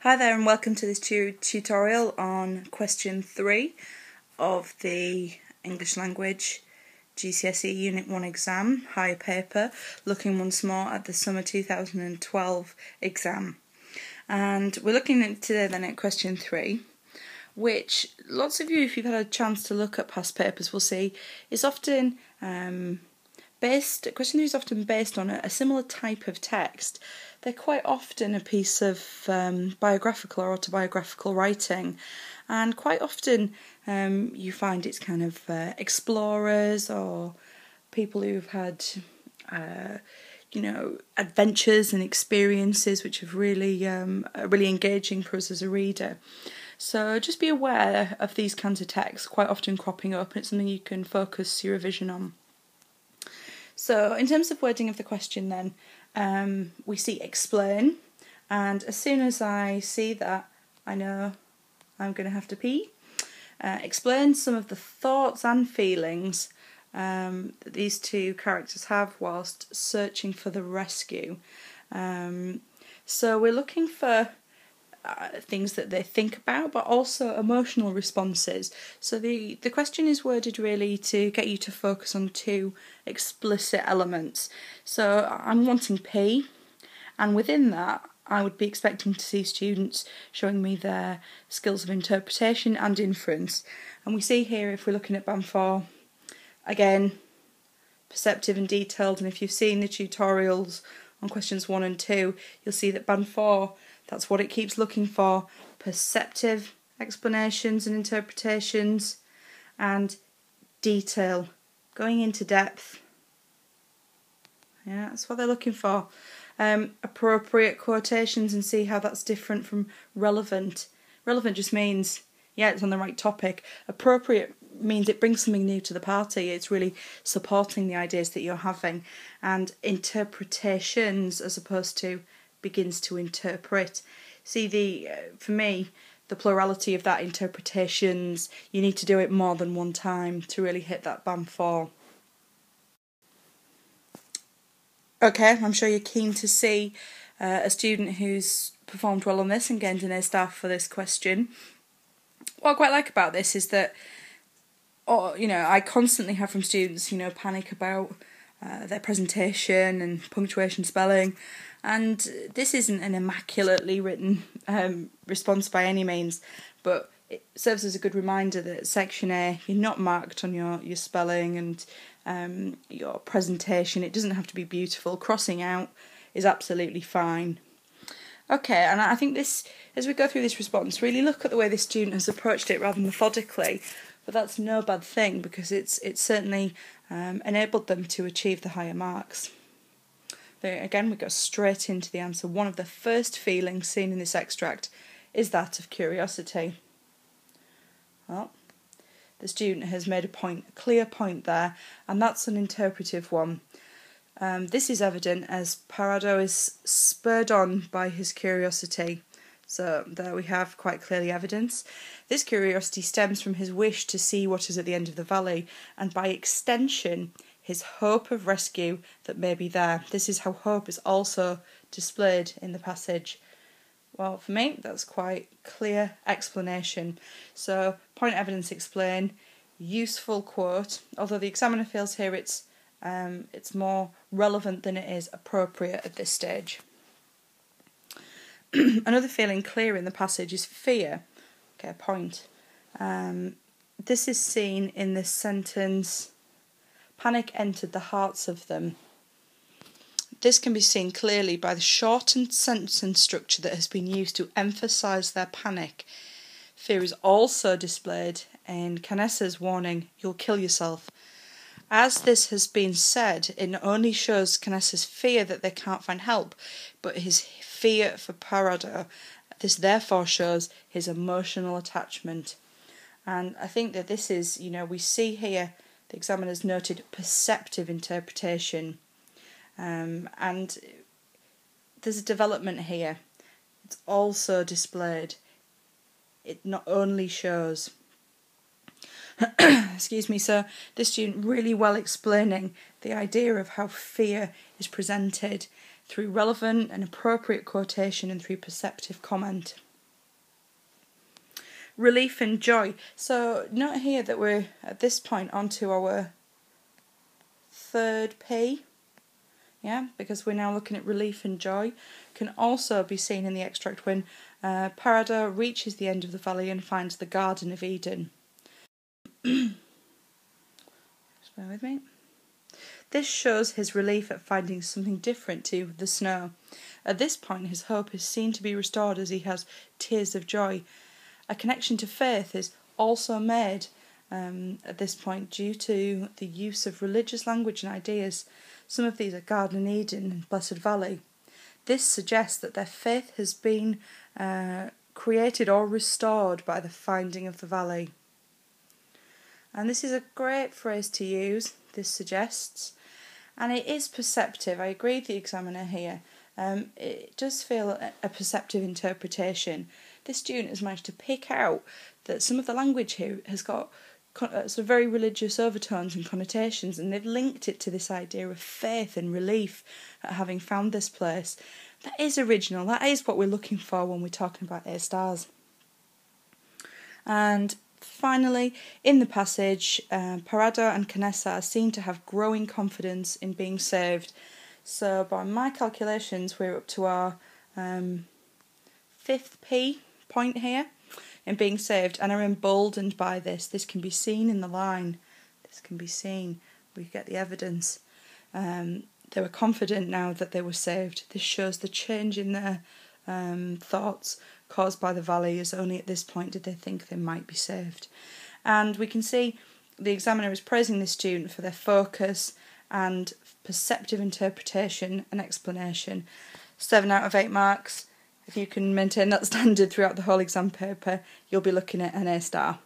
Hi there and welcome to this tutorial on question 3 of the English Language GCSE Unit 1 exam, higher paper, looking once more at the summer 2012 exam. And we're looking at today then at question 3, which lots of you, if you've had a chance to look at past papers, will see is often question 3 is often based on a similar type of text. They're quite often a piece of biographical or autobiographical writing, and quite often you find it's kind of explorers or people who've had adventures and experiences which have really are really engaging for us as a reader. So just be aware of these kinds of texts quite often cropping up, and it's something you can focus your revision on. So in terms of wording of the question then, we see explain, and as soon as I see that, I know I'm going to have to pee. Explain some of the thoughts and feelings that these two characters have whilst searching for the rescue. So we're looking for things that they think about, but also emotional responses. So the question is worded really to get you to focus on two explicit elements. So I'm wanting P, and within that I would be expecting to see students showing me their skills of interpretation and inference. And we see here, if we're looking at Band 4, again, perceptive and detailed, and if you've seen the tutorials on questions 1 and 2, you'll see that Band 4, that's what it keeps looking for: perceptive explanations and interpretations, and detail, going into depth. Yeah, that's what they're looking for. Appropriate quotations, and see how that's different from relevant. Relevant just means, yeah, it's on the right topic. Appropriate means it brings something new to the party. It's really supporting the ideas that you're having. And interpretations, as opposed to begins to interpret. See, for me, the plurality of that, interpretations, you need to do it more than one time to really hit that Band 4. Okay, I'm sure you're keen to see a student who's performed well on this and gained an A star for this question. What I quite like about this is that, I constantly have from students, panic about their presentation and punctuation, spelling, and this isn't an immaculately written response by any means, but it serves as a good reminder that Section A, you're not marked on your spelling and your presentation. It doesn't have to be beautiful. Crossing out is absolutely fine. Okay, and I think this, as we go through this response, really look at the way this student has approached it rather methodically. But that's no bad thing, because it's certainly enabled them to achieve the higher marks. Again, we go straight into the answer. One of the first feelings seen in this extract is that of curiosity. Well, the student has made a clear point there, and that's an interpretive one. This is evident as Parado is spurred on by his curiosity. So there we have quite clearly evidence. This curiosity stems from his wish to see what is at the end of the valley, and by extension, his hope of rescue that may be there. This is how hope is also displayed in the passage. Well, for me, that's quite clear explanation. So, point, evidence, explain. Useful quote. Although the examiner feels here it's more relevant than it is appropriate at this stage. Another feeling clear in the passage is fear. Okay, point. This is seen in this sentence: panic entered the hearts of them. This can be seen clearly by the shortened sentence structure that has been used to emphasise their panic. Fear is also displayed in Canessa's warning, "You'll kill yourself." As this has been said, it not only shows Canessa's fear that they can't find help, but his fear for Parado. This therefore shows his emotional attachment. And I think that this is, we see here the examiner's noted perceptive interpretation. And there's a development here. It's also displayed. It not only shows. Excuse me, so this student really well explaining the idea of how fear is presented through relevant and appropriate quotation and through perceptive comment. relief and joy. So note here that we're at this point onto our third P. Yeah, because we're now looking at relief and joy. Can also be seen in the extract when Parada reaches the end of the valley and finds the Garden of Eden. Just bear with me. This shows his relief at finding something different to the snow. At this point, his hope is seen to be restored as he has tears of joy. A connection to faith is also made at this point due to the use of religious language and ideas. Some of these are Garden of Eden and Blessed Valley. This suggests that their faith has been created or restored by the finding of the valley. And this is a great phrase to use, this suggests. And it is perceptive. I agree with the examiner here. It does feel a perceptive interpretation. This student has managed to pick out that some of the language here has got sort of very religious overtones and connotations, and they've linked it to this idea of faith and relief at having found this place. That is original. That is what we're looking for when we're talking about A stars. And finally, in the passage, Parada and Canessa are seen to have growing confidence in being saved. So by my calculations, we're up to our fifth P point here in being saved, and are emboldened by this. This can be seen in the line. This can be seen. We get the evidence. They were confident now that they were saved. This shows the change in their thoughts caused by the valley, as only at this point did they think they might be saved. And we can see the examiner is praising the student for their focus and perceptive interpretation and explanation. 7 out of 8 marks. If you can maintain that standard throughout the whole exam paper, you'll be looking at an A star.